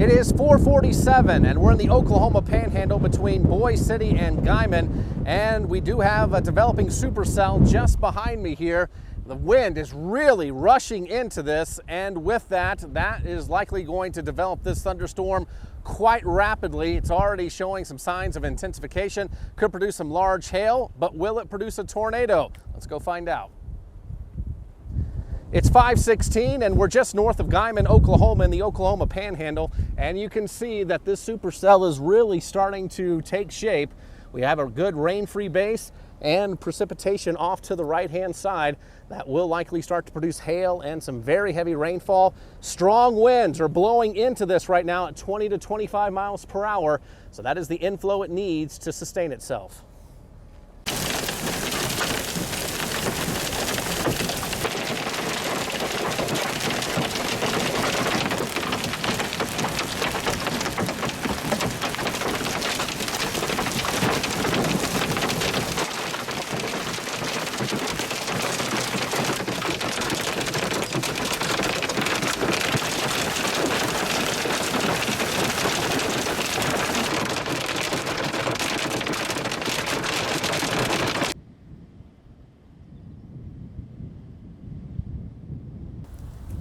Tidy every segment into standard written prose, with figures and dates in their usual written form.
It is 4:47 and we're in the Oklahoma Panhandle between Boise City and Guymon, and we do have a developing supercell just behind me here. The wind is really rushing into this, and with that is likely going to develop this thunderstorm quite rapidly. It's already showing some signs of intensification. Could produce some large hail, but will it produce a tornado? Let's go find out. It's 5:16 and we're just north of Guymon, Oklahoma in the Oklahoma Panhandle, and you can see that this supercell is really starting to take shape. We have a good rain-free base and precipitation off to the right-hand side that will likely start to produce hail and some very heavy rainfall. Strong winds are blowing into this right now at 20 to 25 miles per hour, so that is the inflow it needs to sustain itself.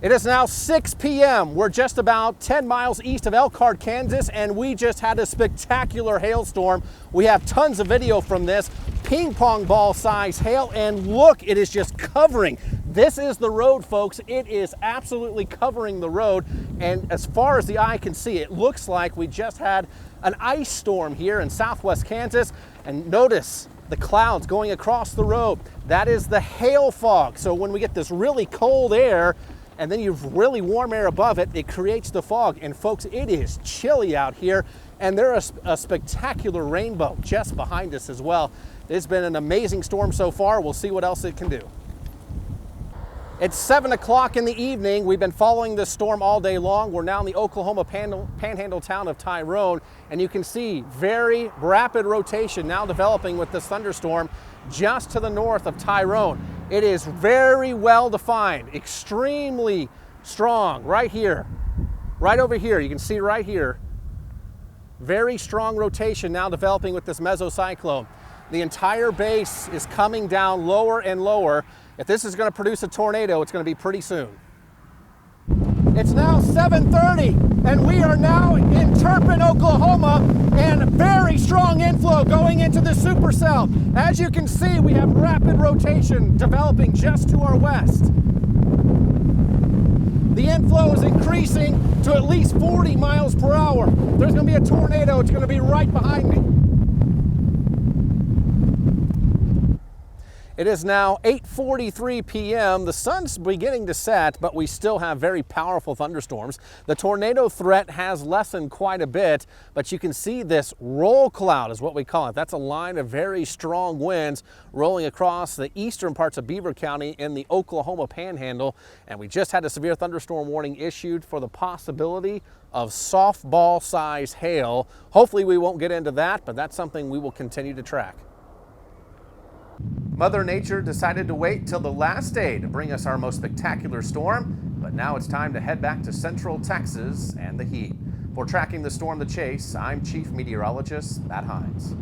It is now 6 p.m. We're just about 10 miles east of Elkhart, Kansas, and we just had a spectacular hailstorm. We have tons of video from this. Ping pong ball size hail, and look, it is just covering. This is the road, folks. It is absolutely covering the road, and as far as the eye can see, it looks like we just had an ice storm here in southwest Kansas. And notice the clouds going across the road. That is the hail fog. So when we get this really cold air, and then you've really warm air above it, it creates the fog. And folks, it is chilly out here, and there's a spectacular rainbow just behind us as well. It's been an amazing storm so far. We'll see what else it can do. It's 7 o'clock in the evening. We've been following this storm all day long. We're now in the Oklahoma Panhandle town of Tyrone, and you can see very rapid rotation now developing with this thunderstorm just to the north of Tyrone. It is very well defined, extremely strong right here, right over here. You can see right here, very strong rotation now developing with this mesocyclone. The entire base is coming down lower and lower. If this is going to produce a tornado, it's going to be pretty soon. It's now 7:30 and we are now in Turpin, Oklahoma, and very strong inflow going into the supercell. As you can see, we have rapid rotation developing just to our west. The inflow is increasing to at least 40 miles per hour. There's going to be a tornado. It's going to be right behind me. It is now 8:43 p.m. The sun's beginning to set, but we still have very powerful thunderstorms. The tornado threat has lessened quite a bit, but you can see this roll cloud is what we call it. That's a line of very strong winds rolling across the eastern parts of Beaver County in the Oklahoma Panhandle. And we just had a severe thunderstorm warning issued for the possibility of softball size hail. Hopefully we won't get into that, but that's something we will continue to track. Mother Nature decided to wait till the last day to bring us our most spectacular storm, but now it's time to head back to central Texas and the heat. For Tracking the Storm The Chase, I'm Chief Meteorologist Matt Hines.